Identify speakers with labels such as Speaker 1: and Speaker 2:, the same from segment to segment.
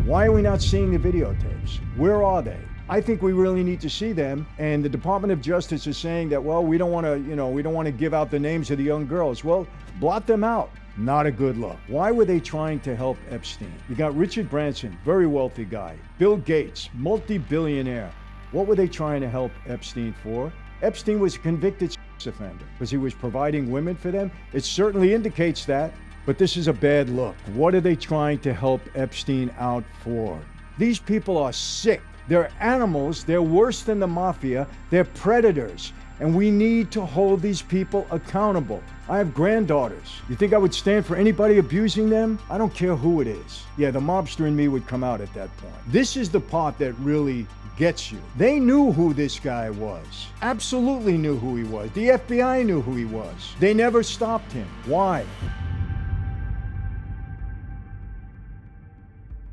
Speaker 1: Why are we not seeing the videotapes? Where are they? I think we really need to see them. And the Department of Justice is saying that, well, we don't want to give out the names of the young girls. Well, blot them out. Not a good look. Why were they trying to help Epstein? You got Richard Branson, very wealthy guy. Bill Gates, multi-billionaire. What were they trying to help Epstein for? Epstein was a convicted sex offender because he was providing women for them. It certainly indicates that, but this is a bad look. What are they trying to help Epstein out for? These people are sick. They're animals. They're worse than the mafia. They're predators. And we need to hold these people accountable. I have granddaughters. You think I would stand for anybody abusing them? I don't care who it is. Yeah, the mobster in me would come out at that point. This is the part that really gets you. They knew who this guy was. Absolutely knew who he was. The FBI knew who he was. They never stopped him. Why?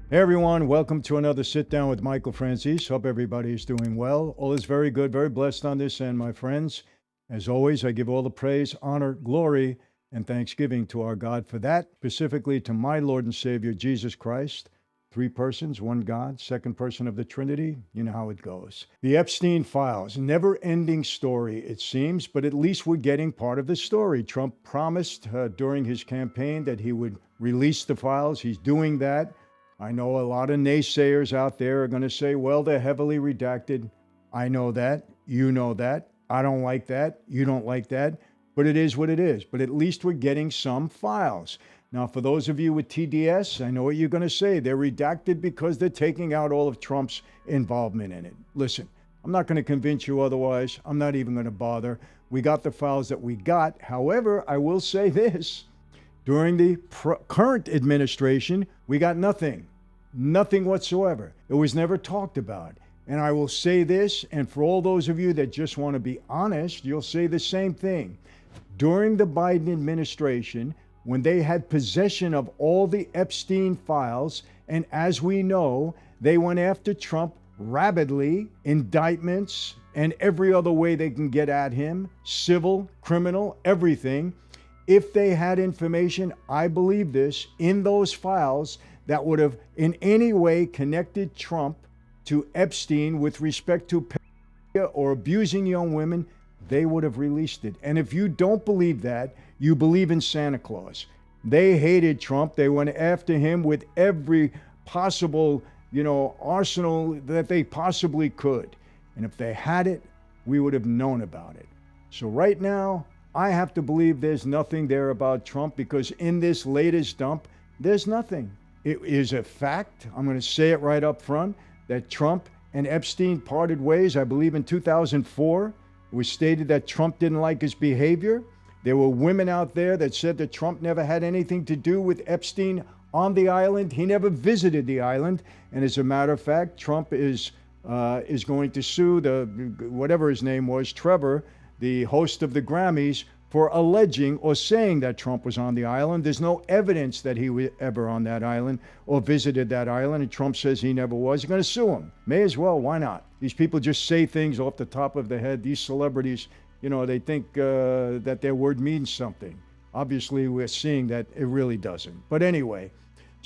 Speaker 1: Hey everyone, welcome to another Sit Down with Michael Franzese. Hope everybody is doing well. All is very good, very blessed on this end, my friends. As always, I give all the praise, honor, glory, and thanksgiving to our God for that, specifically to my Lord and Savior, Jesus Christ. 3 persons, 1 God, 2nd person of the Trinity. You know how it goes. The Epstein files, never-ending story, it seems, but at least we're getting part of the story. Trump promised during his campaign that he would release the files. He's doing that. I know a lot of naysayers out there are going to say, well, they're heavily redacted. I know that. You know that. I don't like that. You don't like that. But it is what it is. But at least we're getting some files. Now, for those of you with TDS, I know what you're going to say. They're redacted because they're taking out all of Trump's involvement in it. Listen, I'm not going to convince you otherwise. I'm not even going to bother. We got the files that we got. However, I will say this. During the current administration, we got nothing. Nothing whatsoever. It was never talked about. And I will say this, and for all those of you that just want to be honest, you'll say the same thing. During the Biden administration, when they had possession of all the Epstein files, and as we know, they went after Trump rabidly, indictments, and every other way they can get at him, civil, criminal, everything. If they had information, I believe this, in those files that would have in any way connected Trump to Epstein with respect to pedophilia or abusing young women, they would have released it. And if you don't believe that, you believe in Santa Claus. They hated Trump. They went after him with every possible, arsenal that they possibly could. And if they had it, we would have known about it. So right now, I have to believe there's nothing there about Trump because in this latest dump, there's nothing. It is a fact, I'm going to say it right up front, that Trump and Epstein parted ways, I believe in 2004. It was stated that Trump didn't like his behavior. There were women out there that said that Trump never had anything to do with Epstein on the island. He never visited the island. And as a matter of fact, Trump is going to sue whatever his name was, Trevor, the host of the Grammys, for alleging or saying that Trump was on the island. There's no evidence that he was ever on that island or visited that island, and Trump says he never was. You're going to sue him. May as well. Why not? These people just say things off the top of their head. These celebrities, they think that their word means something. Obviously, we're seeing that it really doesn't. But anyway,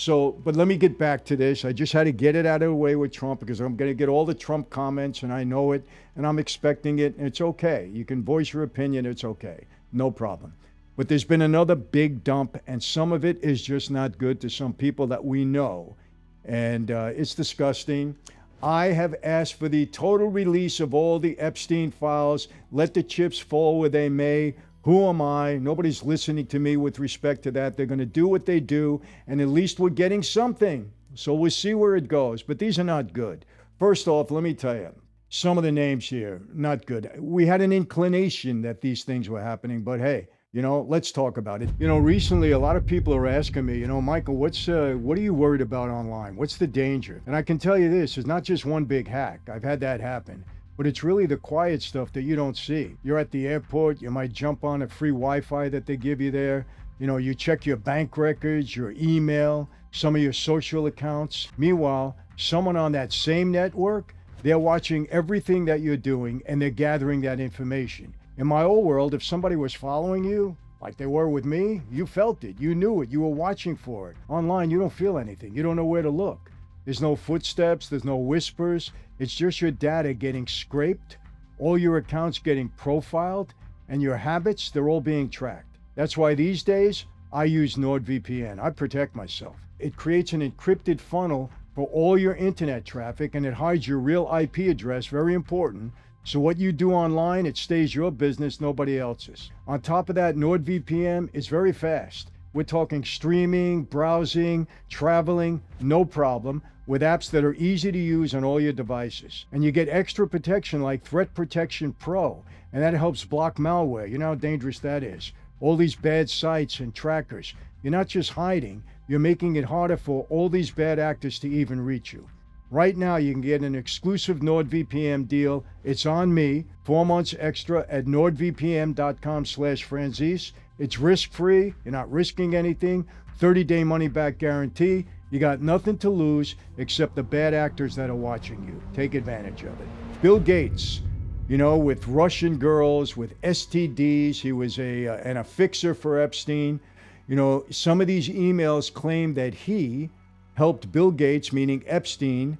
Speaker 1: but let me get back to this. I just had to get it out of the way with Trump because I'm going to get all the Trump comments, and I know it, and I'm expecting it, and it's okay. You can voice your opinion. It's okay. No problem. But there's been another big dump, and some of it is just not good to some people that we know. And it's disgusting. I have asked for the total release of all the Epstein files. Let the chips fall where they may. Who am I? Nobody's listening to me with respect to that. They're going to do what they do, and at least we're getting something. So we'll see where it goes. But these are not good. First off, let me tell you. Some of the names here, not good. We had an inclination that these things were happening, but hey, let's talk about it. Recently, a lot of people are asking me, Michael, what are you worried about online? What's the danger? And I can tell you this, it's not just one big hack. I've had that happen, but it's really the quiet stuff that you don't see. You're at the airport, you might jump on a free Wi-Fi that they give you there. You check your bank records, your email, some of your social accounts. Meanwhile, someone on that same network, they're watching everything that you're doing, and they're gathering that information. In my old world, if somebody was following you, like they were with me, you felt it, you knew it, you were watching for it. Online, you don't feel anything. You don't know where to look. There's no footsteps, there's no whispers. It's just your data getting scraped, all your accounts getting profiled, and your habits, they're all being tracked. That's why these days, I use NordVPN. I protect myself. It creates an encrypted funnel for all your internet traffic, and it hides your real IP address, very important. So what you do online, it stays your business, nobody else's. On top of that, NordVPN is very fast. We're talking streaming, browsing, traveling, no problem, with apps that are easy to use on all your devices. And you get extra protection like Threat Protection Pro, and that helps block malware. You know how dangerous that is. All these bad sites and trackers. You're not just hiding, you're making it harder for all these bad actors to even reach you. Right now, you can get an exclusive NordVPN deal. It's on me, 4 months extra at nordvpn.com/Franzese. It's risk-free. You're not risking anything. 30-day money-back guarantee. You got nothing to lose except the bad actors that are watching you. Take advantage of it. Bill Gates, you know, with Russian girls, with STDs. He was a fixer for Epstein. You know, some of these emails claim that he helped Bill Gates, meaning Epstein,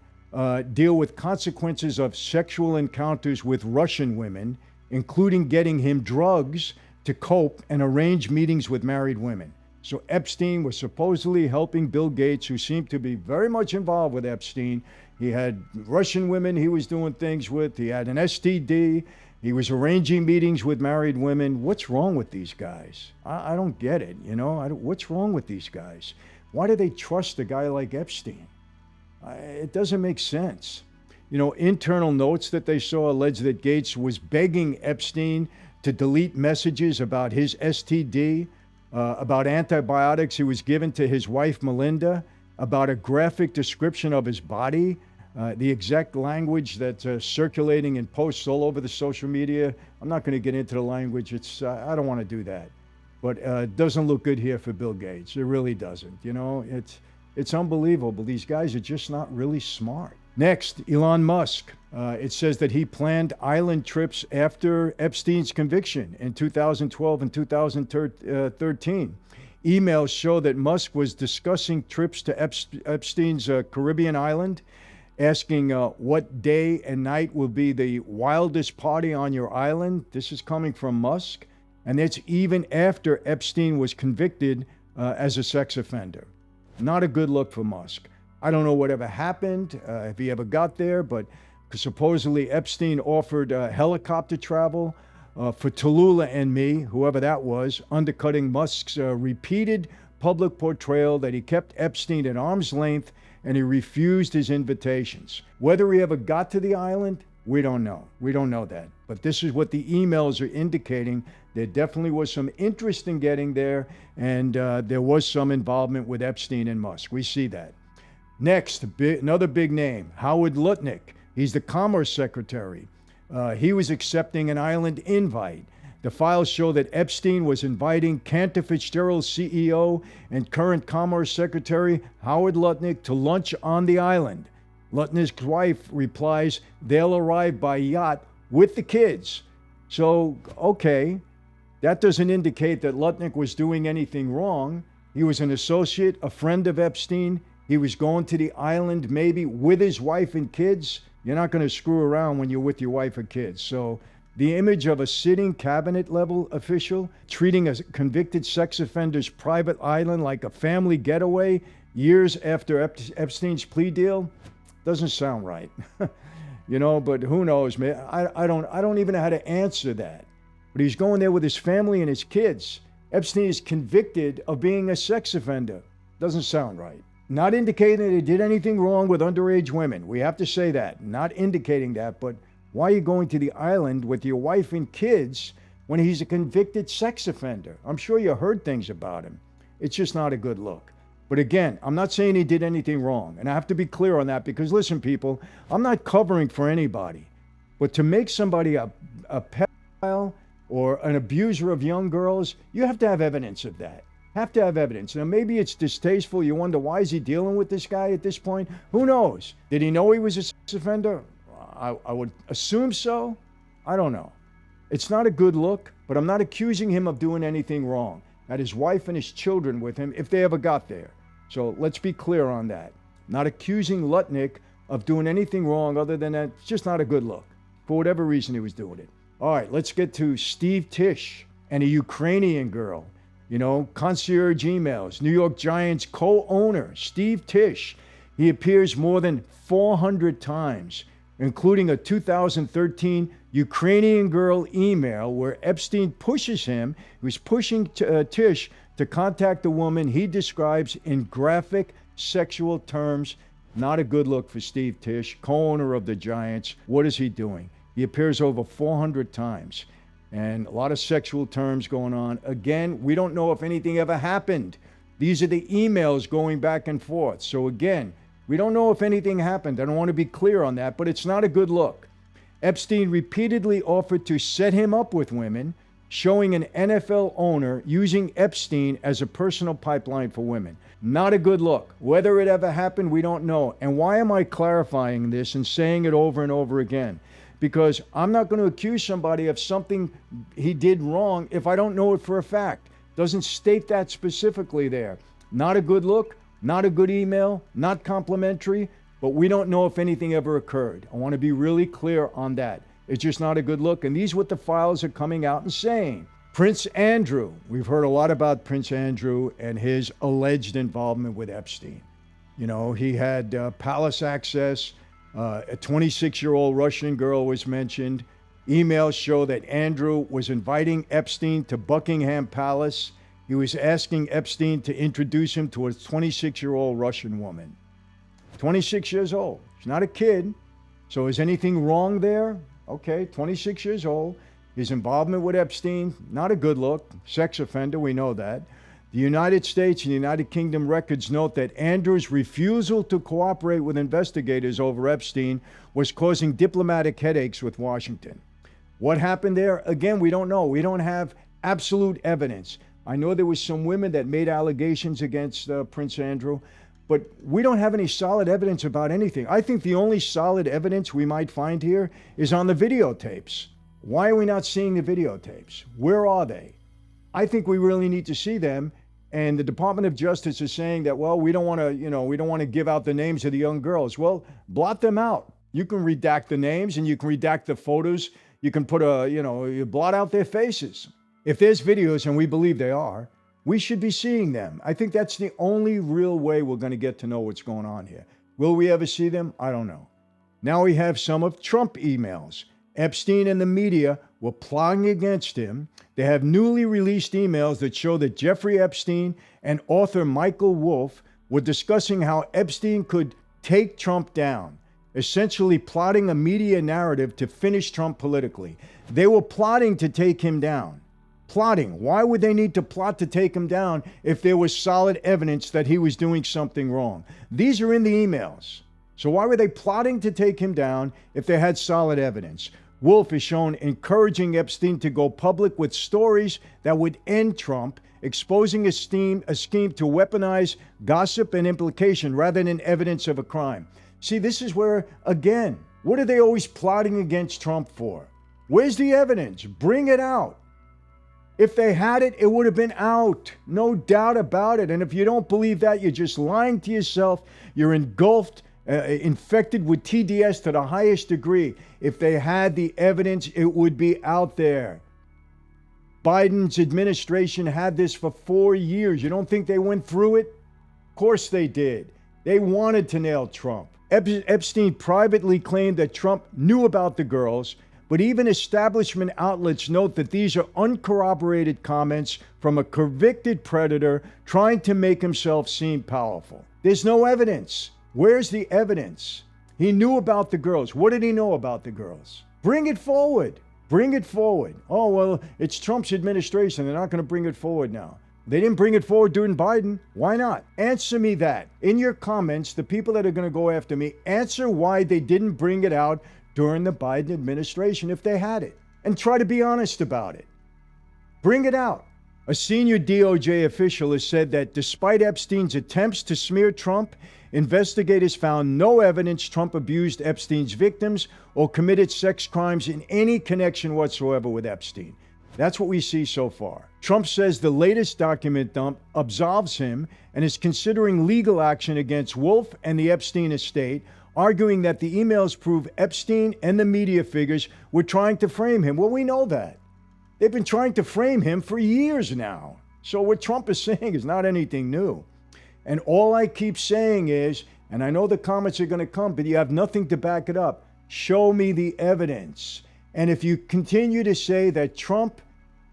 Speaker 1: deal with consequences of sexual encounters with Russian women, including getting him drugs to cope and arrange meetings with married women. So Epstein was supposedly helping Bill Gates, who seemed to be very much involved with Epstein. He had Russian women he was doing things with. He had an STD. He was arranging meetings with married women. What's wrong with these guys? I don't get it, you know? What's wrong with these guys? Why do they trust a guy like Epstein? It doesn't make sense. You know, internal notes that they saw allege that Gates was begging Epstein to delete messages about his STD, about antibiotics he was given to his wife, Melinda, about a graphic description of his body, the exact language that's circulating in posts all over the social media. I'm not going to get into the language. I don't want to do that. But it doesn't look good here for Bill Gates. It really doesn't. You know, it's unbelievable. These guys are just not really smart. Next, Elon Musk. It says that he planned island trips after Epstein's conviction in 2012 and 2013. Emails show that Musk was discussing trips to Epstein's Caribbean island, asking what day and night will be the wildest party on your island. This is coming from Musk. And it's even after Epstein was convicted as a sex offender. Not a good look for Musk. I don't know whatever happened, if he ever got there, but supposedly Epstein offered helicopter travel for Tallulah and me, whoever that was, undercutting Musk's repeated public portrayal that he kept Epstein at arm's length and he refused his invitations. Whether he ever got to the island, we don't know. We don't know that. But this is what the emails are indicating. There definitely was some interest in getting there, and there was some involvement with Epstein and Musk. We see that. Next, another big name, Howard Lutnick. He's the Commerce Secretary. He was accepting an island invite. The files show that Epstein was inviting Cantor Fitzgerald's CEO and current Commerce Secretary, Howard Lutnick, to lunch on the island. Lutnick's wife replies, they'll arrive by yacht with the kids. So, okay, that doesn't indicate that Lutnick was doing anything wrong. He was an associate, a friend of Epstein. He was going to the island maybe with his wife and kids. You're not going to screw around when you're with your wife or kids. So the image of a sitting cabinet level official treating a convicted sex offender's private island like a family getaway years after Epstein's plea deal doesn't sound right. You know, but who knows, man? I don't even know how to answer that. But he's going there with his family and his kids. Epstein is convicted of being a sex offender. Doesn't sound right. Not indicating that he did anything wrong with underage women. We have to say that. Not indicating that, but why are you going to the island with your wife and kids when he's a convicted sex offender? I'm sure you heard things about him. It's just not a good look. But again, I'm not saying he did anything wrong. And I have to be clear on that because, listen, people, I'm not covering for anybody. But to make somebody a pedophile or an abuser of young girls, you have to have evidence of that. Have to have evidence. Now, maybe it's distasteful. You wonder, why is he dealing with this guy at this point? Who knows? Did he know he was a sex offender? I would assume so. I don't know. It's not a good look, but I'm not accusing him of doing anything wrong. Had his wife and his children with him if they ever got there. So let's be clear on that. not accusing Lutnick of doing anything wrong other than that. It's just not a good look. For whatever reason, he was doing it. All right, let's get to Steve Tisch and a Ukrainian girl. You know, concierge emails. New York Giants co-owner Steve Tisch. He appears more than 400 times, including a 2013 Ukrainian girl email where Epstein pushes him. He was pushing Tisch to contact a woman he describes in graphic sexual terms. Not a good look for Steve Tisch, co-owner of the Giants. What is he doing? He appears over 400 times. And a lot of sexual terms going on. Again, we don't know if anything ever happened. These are the emails going back and forth. So again, we don't know if anything happened. I don't want to be clear on that, but it's not a good look. Epstein repeatedly offered to set him up with women, showing an NFL owner using Epstein as a personal pipeline for women. Not a good look. Whether it ever happened, we don't know. And why am I clarifying this and saying it over and over again? Because I'm not going to accuse somebody of something he did wrong if I don't know it for a fact. Doesn't state that specifically there. Not a good look, not a good email, not complimentary, but we don't know if anything ever occurred. I want to be really clear on that. It's just not a good look. And these are what the files are coming out and saying. Prince Andrew. We've heard a lot about Prince Andrew and his alleged involvement with Epstein. You know, he had palace access. A 26-year-old Russian girl was mentioned. Emails show that Andrew was inviting Epstein to Buckingham Palace. He was asking Epstein to introduce him to a 26-year-old Russian woman. 26 years old. She's not a kid. So is anything wrong there? Okay, 26 years old. His involvement with Epstein, not a good look. Sex offender, we know that. The United States and the United Kingdom records note that Andrew's refusal to cooperate with investigators over Epstein was causing diplomatic headaches with Washington. What happened there? Again, we don't know. We don't have absolute evidence. I know there was some women that made allegations against Prince Andrew, but we don't have any solid evidence about anything. I think the only solid evidence we might find here is on the videotapes. Why are we not seeing the videotapes? Where are they? I think we really need to see them. And the Department of Justice is saying that, well, we don't want to give out the names of the young girls. Well, blot them out. You can redact the names and you can redact the photos. You can put you blot out their faces. If there's videos, and we believe they are, we should be seeing them. I think that's the only real way we're going to get to know what's going on here. Will we ever see them? I don't know. Now we have some of Trump emails. Epstein and the media were plotting against him. They have newly released emails that show that Jeffrey Epstein and author Michael Wolff were discussing how Epstein could take Trump down, essentially plotting a media narrative to finish Trump politically. They were plotting to take him down. Plotting. Why would they need to plot to take him down if there was solid evidence that he was doing something wrong? These are in the emails. So why were they plotting to take him down if they had solid evidence? Wolff is shown encouraging Epstein to go public with stories that would end Trump, exposing a scheme to weaponize gossip and implication rather than evidence of a crime. See, this is where, again, what are they always plotting against Trump for? Where's the evidence? Bring it out. If they had it, it would have been out. No doubt about it. And if you don't believe that, you're just lying to yourself. You're engulfed, infected with TDS to the highest degree. If they had the evidence, it would be out there. Biden's administration had this for 4 years. You don't think they went through it? Of course they did. They wanted to nail Trump. Epstein privately claimed that Trump knew about the girls, but even establishment outlets note that these are uncorroborated comments from a convicted predator trying to make himself seem powerful. There's no evidence. Where's the evidence? He knew about the girls. What did he know about the girls? Bring it forward. Bring it forward. Oh, well, it's Trump's administration. They're not going to bring it forward now. They didn't bring it forward during Biden. Why not? Answer me that. In your comments, the people that are going to go after me, answer why they didn't bring it out during the Biden administration if they had it. And try to be honest about it. Bring it out. A senior DOJ official has said that despite Epstein's attempts to smear Trump, investigators found no evidence Trump abused Epstein's victims or committed sex crimes in any connection whatsoever with Epstein. That's what we see so far. Trump says the latest document dump absolves him and is considering legal action against Wolf and the Epstein estate, arguing that the emails prove Epstein and the media figures were trying to frame him. Well, we know that. They've been trying to frame him for years now. So what Trump is saying is not anything new. And all I keep saying is, and I know the comments are going to come, but you have nothing to back it up. Show me the evidence. And if you continue to say that Trump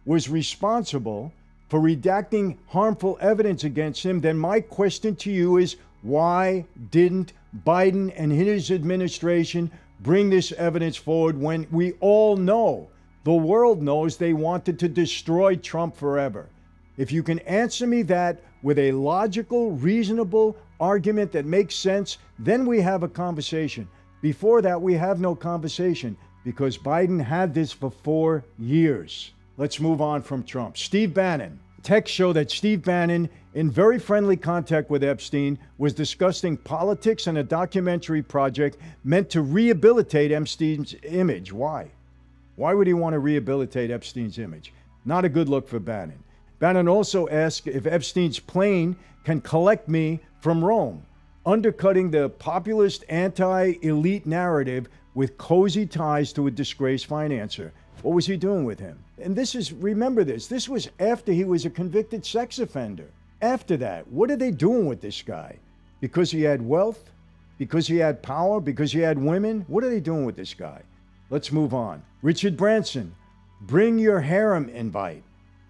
Speaker 1: was responsible for redacting harmful evidence against him, then my question to you is, why didn't Biden and his administration bring this evidence forward when we all know, the world knows, they wanted to destroy Trump forever? If you can answer me that with a logical, reasonable argument that makes sense, then we have a conversation. Before that, we have no conversation because Biden had this for 4 years. Let's move on from Trump. Steve Bannon. Texts show that Steve Bannon, in very friendly contact with Epstein, was discussing politics and a documentary project meant to rehabilitate Epstein's image. Why? Why would he want to rehabilitate Epstein's image? Not a good look for Bannon. Bannon also asked if Epstein's plane can collect me from Rome, undercutting the populist anti-elite narrative with cozy ties to a disgraced financier. What was he doing with him? And this is, remember this was after he was a convicted sex offender. After that, what are they doing with this guy? Because he had wealth? Because he had power? Because he had women? What are they doing with this guy? Let's move on. Richard Branson, bring your harem invite.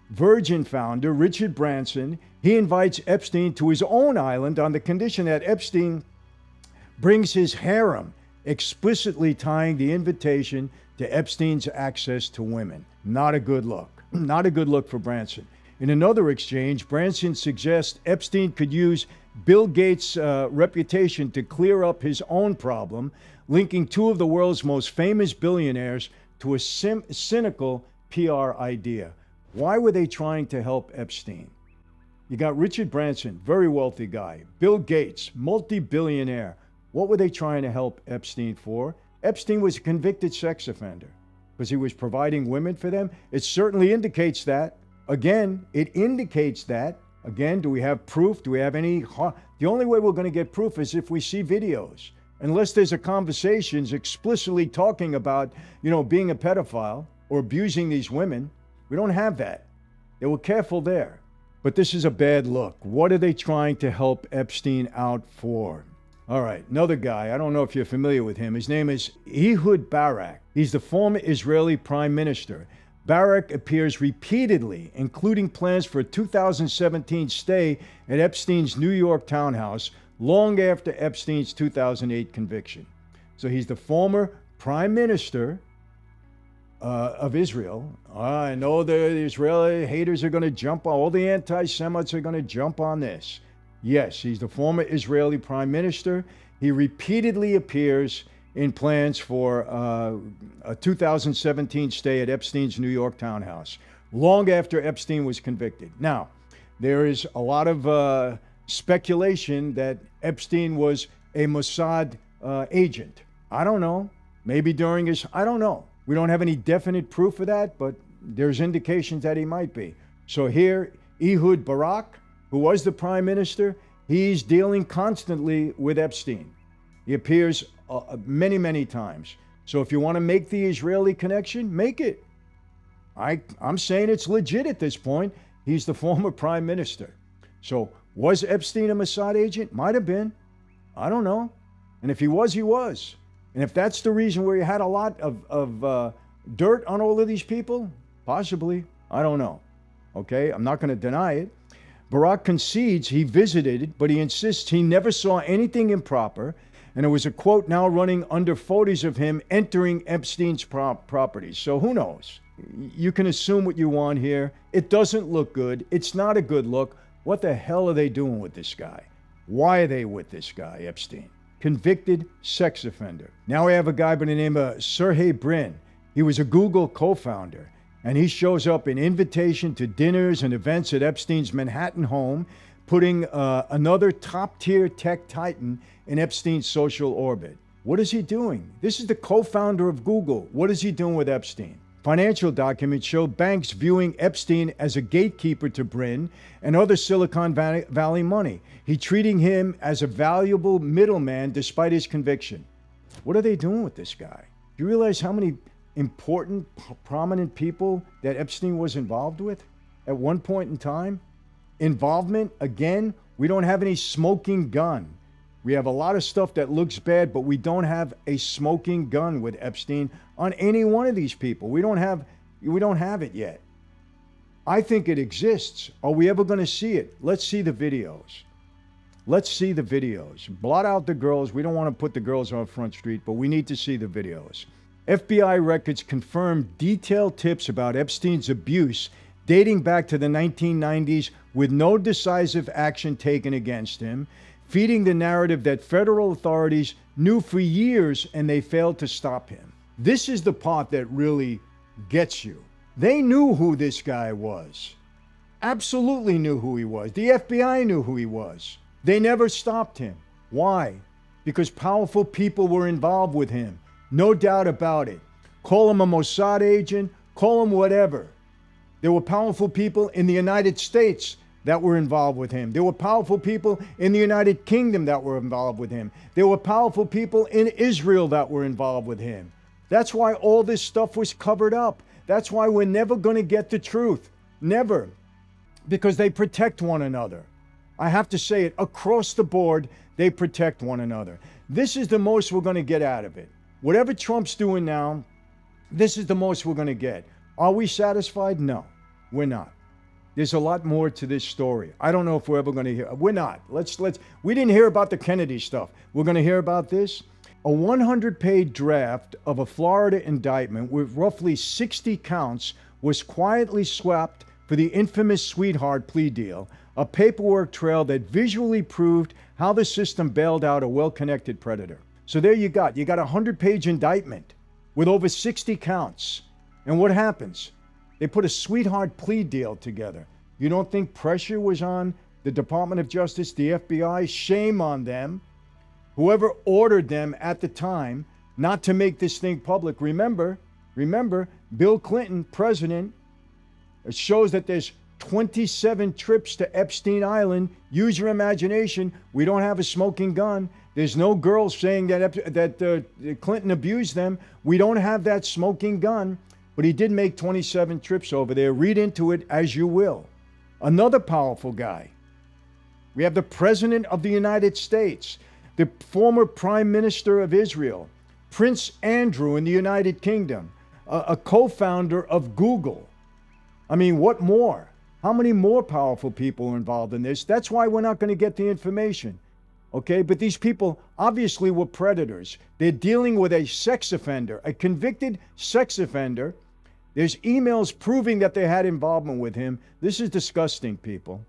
Speaker 1: Virgin founder Richard Branson, he invites Epstein to his own island on the condition that Epstein brings his harem, explicitly tying the invitation to Epstein's access to women. Not a good look. Not a good look for Branson. In another exchange, Branson suggests Epstein could use Bill Gates' reputation to clear up his own problem, linking two of the world's most famous billionaires to a cynical PR idea. Why were they trying to help Epstein? You got Richard Branson, very wealthy guy. Bill Gates, multi-billionaire. What were they trying to help Epstein for? Epstein was a convicted sex offender because he was providing women for them. It certainly indicates that. Again, it indicates that. Again, do we have proof? Do we have any? The only way we're going to get proof is if we see videos. Unless there's a conversations explicitly talking about, being a pedophile or abusing these women. We don't have that. They were careful there. But this is a bad look. What are they trying to help Epstein out for? All right, another guy. I don't know if you're familiar with him. His name is Ehud Barak. He's the former Israeli prime minister. Barak appears repeatedly, including plans for a 2017 stay at Epstein's New York townhouse, long after Epstein's 2008 conviction. So he's the former prime minister of Israel. I know the Israeli haters are going to jump on, all the anti-Semites are going to jump on this. Yes, he's the former Israeli prime minister. He repeatedly appears in plans for a 2017 stay at Epstein's New York townhouse, long after Epstein was convicted. Now, there is a lot of speculation that Epstein was a Mossad agent. I don't know. Maybe during his, I don't know. We don't have any definite proof of that, but there's indications that he might be. So here, Ehud Barak, who was the prime minister, he's dealing constantly with Epstein. He appears many, many times. So if you want to make the Israeli connection, make it. I'm saying it's legit at this point. He's the former prime minister. So was Epstein a Mossad agent? Might have been. I don't know. And if he was, he was. And if that's the reason where you had a lot of dirt on all of these people, possibly. I don't know. Okay, I'm not going to deny it. Barak concedes he visited, but he insists he never saw anything improper. And there was a quote now running under photos of him entering Epstein's properties. So who knows? You can assume what you want here. It doesn't look good. It's not a good look. What the hell are they doing with this guy? Why are they with this guy, Epstein? Convicted sex offender. Now we have a guy by the name of Sergey Brin. He was a Google co-founder, and he shows up in invitation to dinners and events at Epstein's Manhattan home, putting another top-tier tech titan in Epstein's social orbit. What is he doing? This is the co-founder of Google. What is he doing with Epstein? Financial documents show banks viewing Epstein as a gatekeeper to Brin and other Silicon Valley money. He treating him as a valuable middleman despite his conviction. What are they doing with this guy? Do you realize how many important, prominent people that Epstein was involved with at one point in time? Involvement, again, we don't have any smoking gun. We have a lot of stuff that looks bad, but we don't have a smoking gun with Epstein on any one of these people. We don't have it yet. I think it exists. Are we ever going to see it? Let's see the videos. Let's see the videos. Blot out the girls. We don't want to put the girls on Front Street, but we need to see the videos. FBI records confirm detailed tips about Epstein's abuse dating back to the 1990s with no decisive action taken against him, feeding the narrative that federal authorities knew for years and they failed to stop him. This is the part that really gets you. They knew who this guy was. Absolutely knew who he was. The FBI knew who he was. They never stopped him. Why? Because powerful people were involved with him. No doubt about it. Call him a Mossad agent, call him whatever. There were powerful people in the United States that were involved with him. There were powerful people in the United Kingdom that were involved with him. There were powerful people in Israel that were involved with him. That's why all this stuff was covered up. That's why we're never going to get the truth. Never. Because they protect one another. I have to say it, across the board, they protect one another. This is the most we're going to get out of it. Whatever Trump's doing now, this is the most we're going to get. Are we satisfied? No, we're not. There's a lot more to this story. I don't know if we're ever going to hear. We're not. We didn't hear about the Kennedy stuff. We're going to hear about this. A 100-page draft of a Florida indictment with roughly 60 counts was quietly swapped for the infamous sweetheart plea deal, a paperwork trail that visually proved how the system bailed out a well-connected predator. So there you got a 100-page indictment with over 60 counts. And what happens? They put a sweetheart plea deal together. You don't think pressure was on the Department of Justice, the FBI? Shame on them. Whoever ordered them at the time not to make this thing public. Remember, Bill Clinton, president, it shows that there's 27 trips to Epstein Island. Use your imagination. We don't have a smoking gun. There's no girls saying that Clinton abused them. We don't have that smoking gun. But he did make 27 trips over there. Read into it as you will. Another powerful guy. We have the President of the United States, the former Prime Minister of Israel, Prince Andrew in the United Kingdom, a co-founder of Google. I mean, what more? How many more powerful people are involved in this? That's why we're not going to get the information. Okay, but these people obviously were predators. They're dealing with a sex offender, a convicted sex offender. There's emails proving that they had involvement with him. This is disgusting, people.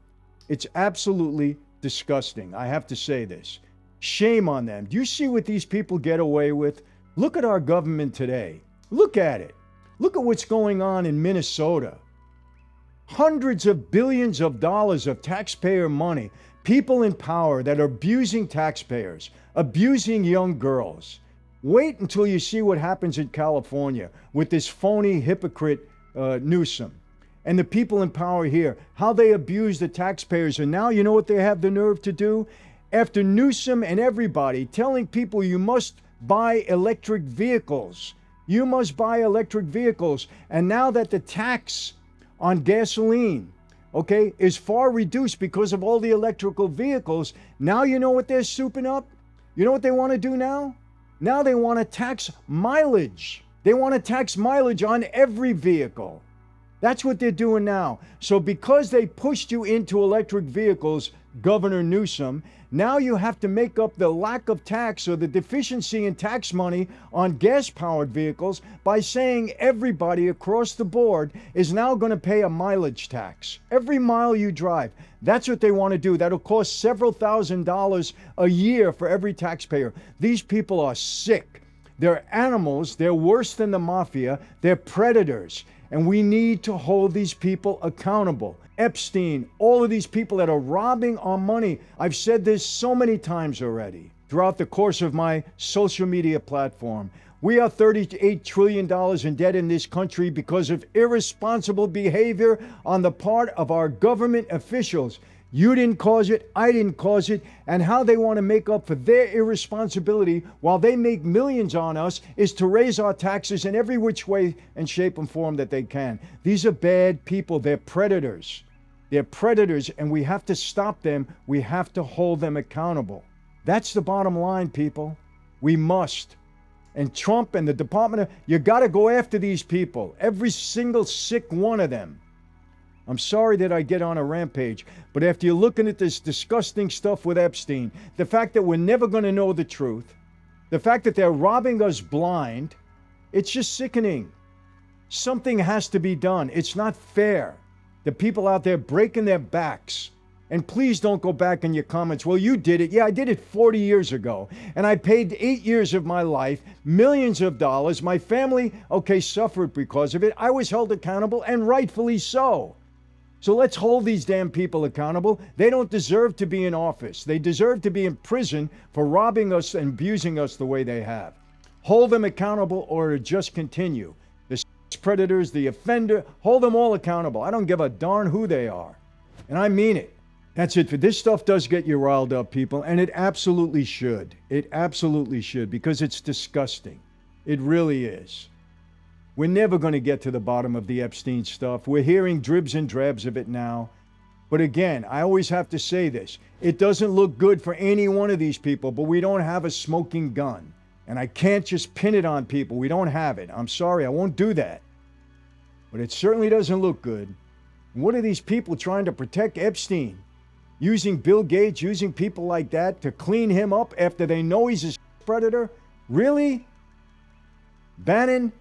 Speaker 1: It's absolutely disgusting. I have to say this. Shame on them. Do you see what these people get away with? Look at our government today. Look at it. Look at what's going on in Minnesota. Hundreds of billions of dollars of taxpayer money. People in power that are abusing taxpayers, abusing young girls. Wait until you see what happens in California with this phony hypocrite Newsom and the people in power here, how they abuse the taxpayers. And now you know what they have the nerve to do? After Newsom and everybody telling people you must buy electric vehicles. You must buy electric vehicles. And now that the tax on gasoline, okay, is far reduced because of all the electrical vehicles, now you know what they're souping up? You know what they want to do now? Now they want to tax mileage. They want to tax mileage on every vehicle. That's what they're doing now. So because they pushed you into electric vehicles, Governor Newsom, now you have to make up the lack of tax or the deficiency in tax money on gas-powered vehicles by saying everybody across the board is now going to pay a mileage tax. Every mile you drive. That's what they want to do. That'll cost several $1,000s a year for every taxpayer. These people are sick. They're animals. They're worse than the mafia. They're predators. And we need to hold these people accountable. Epstein, all of these people that are robbing our money. I've said this so many times already. throughout the course of my social media platform. We are $38 trillion in debt in this country because of irresponsible behavior on the part of our government officials. You didn't cause it, I didn't cause it, and how they want to make up for their irresponsibility while they make millions on us is to raise our taxes in every which way and shape and form that they can. These are bad people. They're predators. They're predators, and we have to stop them. We have to hold them accountable. That's the bottom line, people. We must. And Trump and the Department of, you got to go after these people, every single sick one of them. I'm sorry that I get on a rampage, but after you're looking at this disgusting stuff with Epstein, the fact that we're never going to know the truth, the fact that they're robbing us blind, it's just sickening. Something has to be done. It's not fair. The people out there breaking their backs. And please don't go back in your comments. Well, you did it. Yeah, I did it 40 years ago. And I paid 8 years of my life, millions of dollars. My family, suffered because of it. I was held accountable, and rightfully so. So let's hold these damn people accountable. They don't deserve to be in office. They deserve to be in prison for robbing us and abusing us the way they have. Hold them accountable or it'll just continue. The predators, the offender, hold them all accountable. I don't give a darn who they are. And I mean it. That's it. This stuff does get you riled up, people, and it absolutely should. It absolutely should, because it's disgusting. It really is. We're never going to get to the bottom of the Epstein stuff. We're hearing dribs and drabs of it now. But again, I always have to say this. It doesn't look good for any one of these people, but we don't have a smoking gun. And I can't just pin it on people. We don't have it. I'm sorry, I won't do that. But it certainly doesn't look good. And what are these people trying to protect Epstein? Using Bill Gates, using people like that to clean him up after they know he's a predator? Really? Bannon?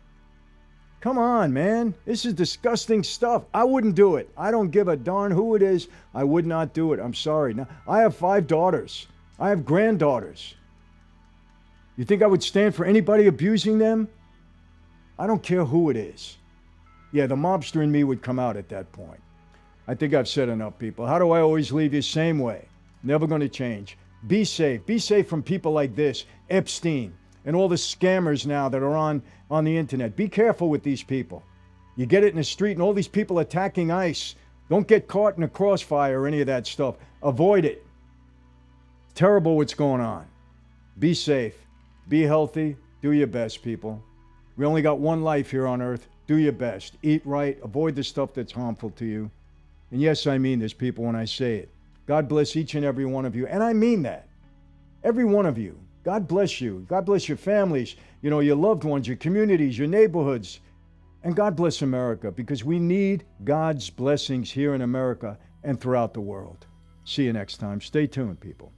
Speaker 1: Come on, man. This is disgusting stuff. I wouldn't do it. I don't give a darn who it is. I would not do it. I'm sorry. Now, I have 5 daughters. I have granddaughters. You think I would stand for anybody abusing them? I don't care who it is. Yeah, the mobster in me would come out at that point. I think I've said enough, people. How do I always leave you? Same way. Never going to change. Be safe. Be safe from people like this, Epstein, and all the scammers now that are on the internet. Be careful with these people. You get it in the street and all these people attacking ICE. Don't get caught in a crossfire or any of that stuff. Avoid it. Terrible what's going on. Be safe. Be healthy. Do your best, people. We only got one life here on earth. Do your best. Eat right. Avoid the stuff that's harmful to you. And yes, I mean this, people, when I say it. God bless each and every one of you. And I mean that. Every one of you. God bless you. God bless your families, your loved ones, your communities, your neighborhoods. And God bless America, because we need God's blessings here in America and throughout the world. See you next time. Stay tuned, people.